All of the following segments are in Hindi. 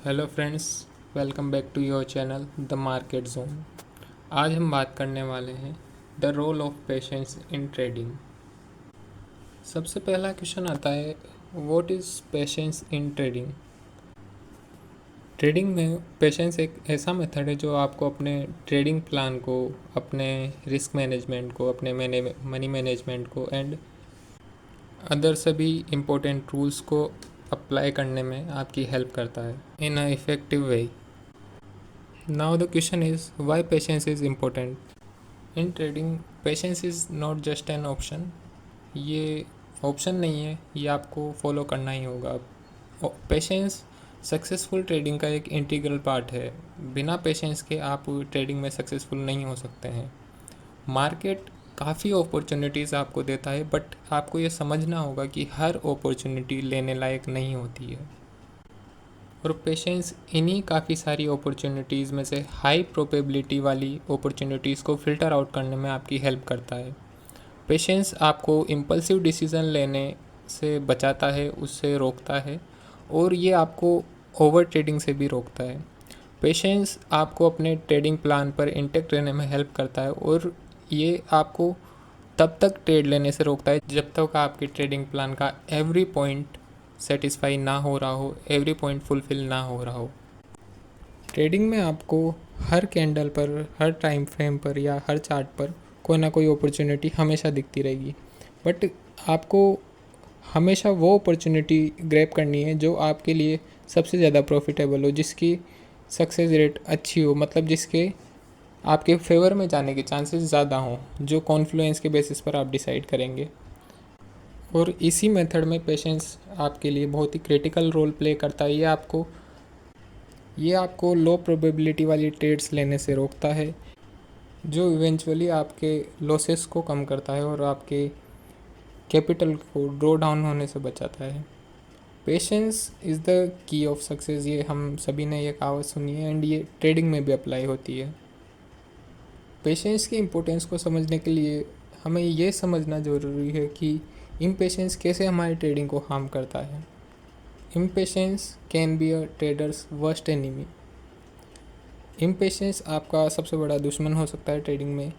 Hello friends, welcome back to your channel the market zone. आज हम बात करने वाले हैं the role of patience in trading. सबसे पहला क्वेश्चन आता है, what is patience in trading. Trading में पेशेंस एक ऐसा मेथड है जो आपको अपने ट्रेडिंग प्लान को, अपने रिस्क मैनेजमेंट को, अपने मनी मैनेजमेंट को एंड अदर सभी इम्पोर्टेंट रूल्स को अप्लाई करने में आपकी हेल्प करता है in a effective way. Now the question is, why patience is important? In trading, patience is not just an option. ये ऑप्शन नहीं है, ये आपको फॉलो करना ही होगा। पेशेंस सक्सेसफुल ट्रेडिंग का एक इंटीग्रल पार्ट है। बिना पेशेंस के आप ट्रेडिंग में सक्सेसफुल नहीं हो सकते हैं। मार्केट काफ़ी अपॉर्चुनिटीज़ आपको देता है, बट आपको ये समझना होगा कि हर अपॉर्चुनिटी लेने लायक नहीं होती है, और पेशेंस इन्हीं काफ़ी सारी अपॉर्चुनिटीज़ में से हाई प्रोबेबिलिटी वाली अपॉर्चुनिटीज़ को फ़िल्टर आउट करने में आपकी हेल्प करता है। पेशेंस आपको इम्पल्सिव डिसीज़न लेने से बचाता है, उससे रोकता है, और ये आपको ओवर ट्रेडिंग से भी रोकता है। पेशेंस आपको अपने ट्रेडिंग प्लान पर इंटेक्ट रहने में हेल्प करता है, और ये आपको तब तक ट्रेड लेने से रोकता है जब तक आपके ट्रेडिंग प्लान का एवरी पॉइंट सेटिस्फाई ना हो रहा हो, एवरी पॉइंट फुलफिल ना हो रहा हो। ट्रेडिंग में आपको हर कैंडल पर, हर टाइम फ्रेम पर या हर चार्ट पर कोई ना कोई अपॉर्चुनिटी हमेशा दिखती रहेगी, बट आपको हमेशा वो अपॉर्चुनिटी ग्रैब करनी है जो आपके लिए सबसे ज़्यादा प्रॉफिटेबल हो, जिसकी सक्सेस रेट अच्छी हो, मतलब जिसके आपके फेवर में जाने के चांसेस ज़्यादा हों, जो कॉन्फ्लुएंस के बेसिस पर आप डिसाइड करेंगे। और इसी मेथड में पेशेंस आपके लिए बहुत ही क्रिटिकल रोल प्ले करता है। ये आपको लो प्रोबेबिलिटी वाली ट्रेड्स लेने से रोकता है, जो इवेंचुअली आपके लॉसेस को कम करता है और आपके कैपिटल को ड्रॉ डाउन होने से बचाता है। Patience is the key of success, ये हम सभी ने ये कहावत सुनी है, एंड ये ट्रेडिंग में भी अप्लाई होती है। पेशेंस की इम्पोर्टेंस को समझने के लिए हमें ये समझना ज़रूरी है कि इम्पेशेंस कैसे हमारी ट्रेडिंग को हार्म करता है। Impatience can be a traders worst enemy. Impatience आपका सबसे बड़ा दुश्मन हो सकता है ट्रेडिंग में।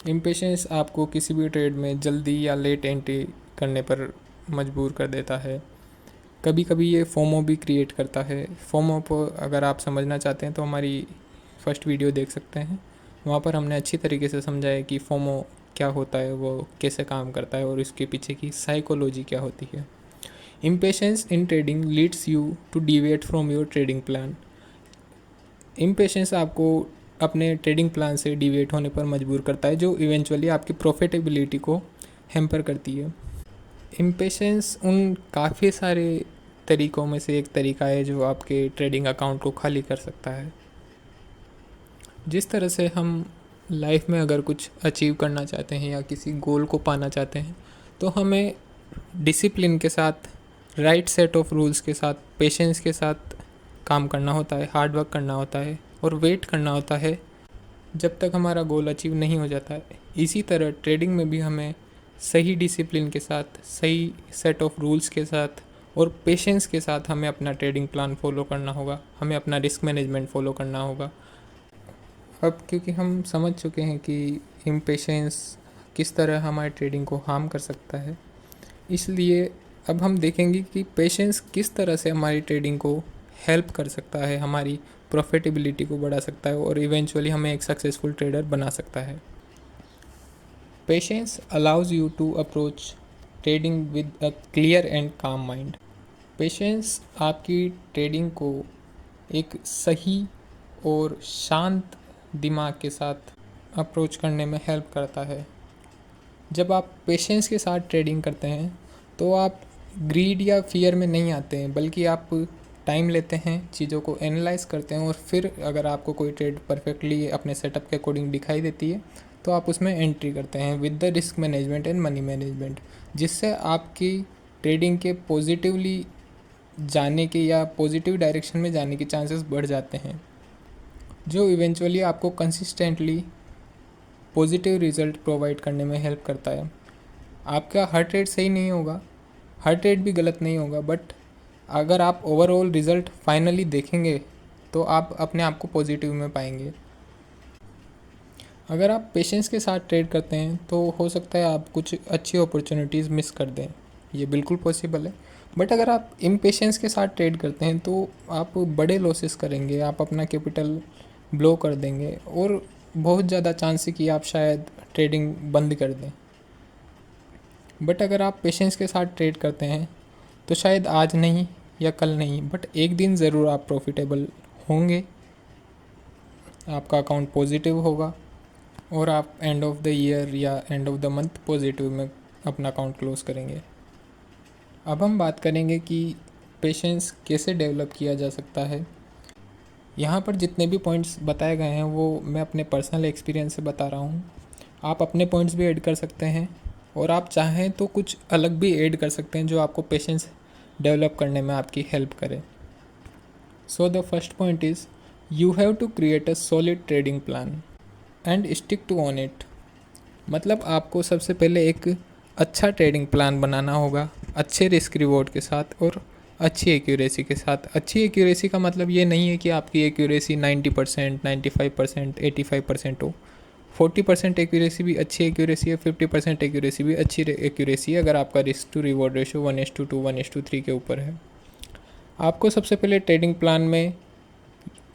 इम्पेशेंस आपको किसी भी ट्रेड में जल्दी या लेट एंट्री करने पर मजबूर कर देता है। कभी कभी ये फोमो भी क्रिएट करता है। फोमो को अगर आप समझना चाहते हैं तो हमारी फर्स्ट वीडियो देख सकते हैं, वहाँ पर हमने अच्छी तरीके से समझाया कि फोमो क्या होता है, वो कैसे काम करता है और इसके पीछे की साइकोलॉजी क्या होती है। Impatience in trading leads you to deviate from your trading plan. Impatience आपको अपने ट्रेडिंग प्लान से डिविएट होने पर मजबूर करता है, जो इवेंचुअली आपकी प्रॉफिटेबिलिटी को हैम्पर करती है। इम्पेशेंस उन काफ़ी सारे तरीक़ों में से एक तरीका है जो आपके ट्रेडिंग अकाउंट को खाली कर सकता है। जिस तरह से हम लाइफ में अगर कुछ अचीव करना चाहते हैं या किसी गोल को पाना चाहते हैं, तो हमें डिसिप्लिन के साथ, राइट सेट ऑफ रूल्स के साथ, पेशेंस के साथ काम करना होता है, हार्ड वर्क करना होता है और वेट करना होता है जब तक हमारा गोल अचीव नहीं हो जाता है। इसी तरह ट्रेडिंग में भी हमें सही डिसिप्लिन के साथ, सही सेट ऑफ रूल्स के साथ और पेशेंस के साथ हमें अपना ट्रेडिंग प्लान फॉलो करना होगा, हमें अपना रिस्क मैनेजमेंट फॉलो करना होगा। अब क्योंकि हम समझ चुके हैं कि इम्पेशेंस किस तरह हमारे ट्रेडिंग को हार्म कर सकता है, इसलिए अब हम देखेंगे कि पेशेंस किस तरह से हमारी ट्रेडिंग को हेल्प कर सकता है, हमारी प्रॉफिटेबिलिटी को बढ़ा सकता है और इवेंचुअली हमें एक सक्सेसफुल ट्रेडर बना सकता है। Patience allows you to approach trading with a clear and calm mind. Patience आपकी ट्रेडिंग को एक सही और शांत दिमाग के साथ अप्रोच करने में हेल्प करता है। जब आप पेशेंस के साथ ट्रेडिंग करते हैं तो आप ग्रीड या फियर में नहीं आते हैं, बल्कि आप टाइम लेते हैं, चीज़ों को एनालाइज करते हैं और फिर अगर आपको कोई ट्रेड परफेक्टली अपने सेटअप के अकॉर्डिंग दिखाई देती है तो आप उसमें एंट्री करते हैं with the risk management and money management, जिससे आपकी ट्रेडिंग के पॉजिटिवली जाने के या पॉजिटिव डायरेक्शन में जाने के चांसेस बढ़ जाते हैं, जो इवेंचुअली आपको कंसिस्टेंटली पॉजिटिव रिजल्ट प्रोवाइड करने में हेल्प करता है। आपका हर ट्रेड सही नहीं होगा, हर ट्रेड भी गलत नहीं होगा, बट अगर आप ओवरऑल रिज़ल्ट फाइनली देखेंगे तो आप अपने आप को पॉजिटिव में पाएंगे। अगर आप पेशेंस के साथ ट्रेड करते हैं तो हो सकता है आप कुछ अच्छी अपॉर्चुनिटीज़ मिस कर दें, ये बिल्कुल पॉसिबल है। बट अगर आप इम्पेशेंस के साथ ट्रेड करते हैं तो आप बड़े लॉसेस करेंगे, आप अपना कैपिटल ब्लो कर देंगे और बहुत ज़्यादा चांस है कि आप शायद ट्रेडिंग बंद कर दें। बट अगर आप पेशेंस के साथ ट्रेड करते हैं तो शायद आज नहीं या कल नहीं, बट एक दिन ज़रूर आप प्रॉफिटेबल होंगे, आपका अकाउंट पॉजिटिव होगा और आप एंड ऑफ द ईयर या end of the month positive में अपना अकाउंट क्लोज करेंगे। अब हम बात करेंगे कि पेशेंस कैसे डेवलप किया जा सकता है। यहाँ पर जितने भी पॉइंट्स बताए गए हैं वो मैं अपने पर्सनल एक्सपीरियंस से बता रहा हूँ। आप अपने पॉइंट्स भी ऐड कर सकते हैं और आप चाहें तो कुछ अलग भी ऐड कर सकते हैं जो आपको पेशेंस डेवलप करने में आपकी हेल्प करे। So the first point is you have to create a solid trading plan and stick to on it. मतलब आपको सबसे पहले एक अच्छा ट्रेडिंग प्लान बनाना होगा, अच्छे रिस्क रिवॉर्ड के साथ और अच्छी एक्यूरेसी के साथ। अच्छी एक्यूरेसी का मतलब ये नहीं है कि आपकी एक्यूरेसी 90%, 95%, 85% हो। 40% एक्यूरेसी भी अच्छी एक्यूरेसी है, 50% एक्यूरेसी भी अच्छी एक्यूरेसी है अगर आपका रिस्क टू रिवॉर्ड रेशो 1:2, 1:3 के ऊपर है। आपको सबसे पहले ट्रेडिंग प्लान में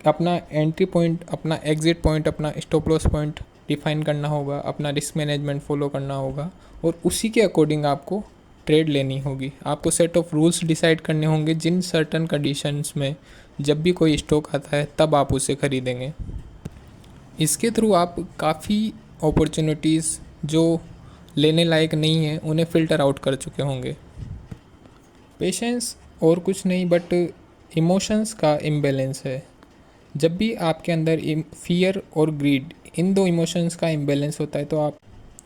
अपना एंट्री पॉइंट, अपना एग्ज़िट पॉइंट, अपना स्टॉप लॉस पॉइंट डिफाइन करना होगा, अपना रिस्क मैनेजमेंट फॉलो करना होगा और उसी के अकॉर्डिंग आपको ट्रेड लेनी होगी। आपको सेट ऑफ रूल्स डिसाइड करने होंगे जिन सर्टन कंडीशंस में जब भी कोई स्टॉक आता है तब आप उसे खरीदेंगे। इसके थ्रू आप काफ़ी अपॉर्चुनिटीज़ जो लेने लायक नहीं है उन्हें फ़िल्टर आउट कर चुके होंगे। पेशेंस और कुछ नहीं बट इमोशंस का इम्बैलेंस है। जब भी आपके अंदर फियर और ग्रीड, इन दो इमोशंस का इम्बैलेंस होता है तो आप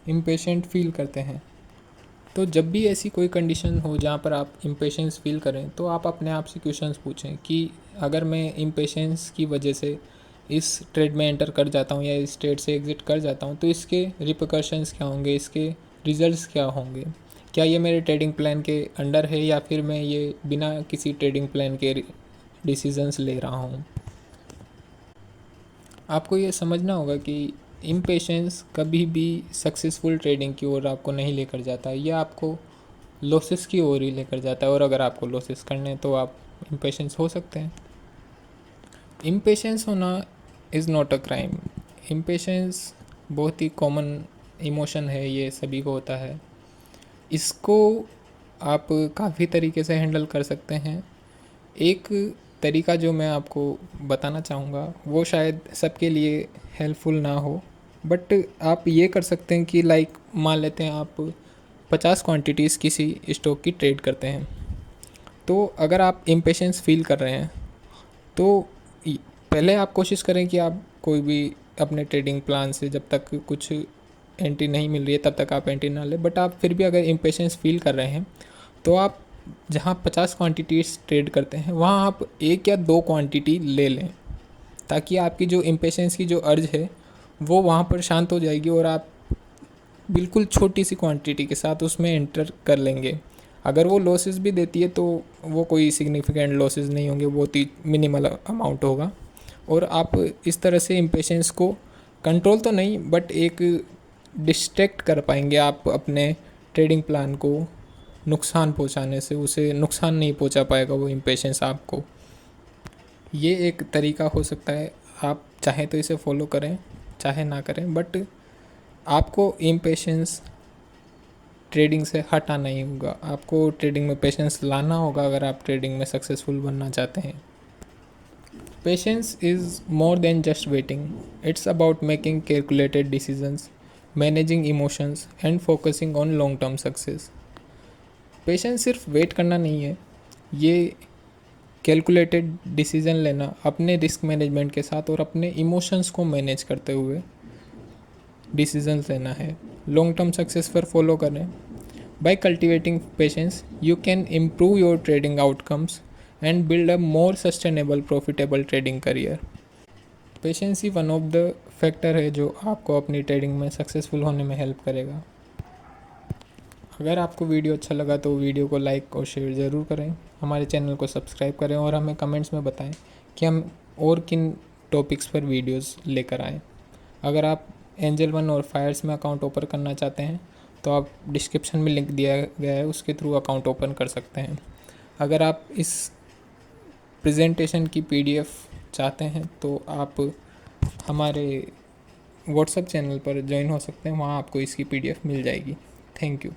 इम्पेशेंट फील करते हैं। तो जब भी ऐसी कोई कंडीशन हो जहाँ पर आप इम्पेशेंस फील करें तो आप अपने आप से क्वेश्चंस पूछें कि अगर मैं इम्पेशेंस की वजह से इस ट्रेड में एंटर कर जाता हूँ या इस ट्रेड से एग्ज़िट कर जाता हूँ तो इसके रिpercussions क्या होंगे, इसके रिजल्ट्स क्या होंगे, क्या ये मेरे ट्रेडिंग प्लान के अंडर है या फिर मैं ये बिना किसी ट्रेडिंग प्लान के डिसीजंस ले रहा हूँ। आपको ये समझना होगा कि इम्पेशेंस कभी भी सक्सेसफुल ट्रेडिंग की ओर आपको नहीं लेकर जाता, ये आपको लॉसेस की ओर ही लेकर जाता है और अगर आपको लॉसेस करने हैं तो आप इम्पेशेंस हो सकते हैं। इम्पेशेंस होना is not a crime. Impatience बहुत ही कॉमन इमोशन है, ये सभी को होता है। इसको आप काफ़ी तरीके से हैंडल कर सकते हैं। एक तरीका जो मैं आपको बताना चाहूँगा वो शायद सबके लिए हेल्पफुल ना हो, बट आप ये कर सकते हैं कि लाइक मान लेते हैं आप 50 क्वांटिटीज़ किसी स्टॉक की ट्रेड करते हैं। तो अगर आप इम्पेशेंस फील कर रहे हैं तो पहले आप कोशिश करें कि आप कोई भी अपने ट्रेडिंग प्लान से जब तक कुछ एंट्री नहीं मिल रही है तब तक आप एंट्री ना लें। बट आप फिर भी अगर इम्पेशेंस फील कर रहे हैं तो आप जहाँ 50 क्वांटिटीज़ ट्रेड करते हैं वहाँ आप 1 या 2 क्वांटिटी ले लें, ताकि आपकी जो इम्पेशेंस की जो अर्ज है वो वहाँ पर शांत हो जाएगी और आप बिल्कुल छोटी सी क्वांटिटी के साथ उसमें एंटर कर लेंगे। अगर वो लॉसेस भी देती है तो वो कोई सिग्निफिकेंट लॉसेस नहीं होंगे, बहुत ही मिनिमल अमाउंट होगा और आप इस तरह से इम्पेशेंस को कंट्रोल तो नहीं बट एक डिस्ट्रैक्ट कर पाएंगे। आप अपने ट्रेडिंग प्लान को नुकसान पहुंचाने से उसे नुकसान नहीं पहुंचा पाएगा वो इम्पेशेंस आपको। ये एक तरीका हो सकता है, आप चाहें तो इसे फॉलो करें चाहे ना करें, बट आपको इम्पेशेंस ट्रेडिंग से हटाना ही होगा। आपको ट्रेडिंग में पेशेंस लाना होगा अगर आप ट्रेडिंग में सक्सेसफुल बनना चाहते हैं। Patience is more than just waiting, it's about making calculated decisions, managing emotions and focusing on long term success. Patience सिर्फ वेट करना नहीं है, ये कैलकुलेटेड डिसीज़न लेना अपने रिस्क मैनेजमेंट के साथ और अपने इमोशंस को मैनेज करते हुए डिसीजंस लेना है। लॉन्ग टर्म सक्सेस पर फॉलो करें। By cultivating patience you can improve your trading outcomes and build a more sustainable profitable trading career. Patience ही वन ऑफ द फैक्टर है जो आपको अपनी ट्रेडिंग में सक्सेसफुल होने में हेल्प करेगा। अगर आपको वीडियो अच्छा लगा तो वीडियो को लाइक और शेयर ज़रूर करें। हमारे चैनल को सब्सक्राइब करें और हमें कमेंट्स में बताएं कि हम और किन टॉपिक्स पर वीडियोस लेकर आएँ। अगर आप एंजल वन और फायर्स में अकाउंट ओपन करना चाहते हैं तो आप डिस्क्रिप्शन में लिंक दिया गया है, उसके थ्रू अकाउंट ओपन कर सकते हैं। अगर आप इस प्रेजेंटेशन की PDF चाहते हैं तो आप हमारे व्हाट्सएप चैनल पर ज्वाइन हो सकते हैं, वहाँ आपको इसकी PDF मिल जाएगी। Thank you.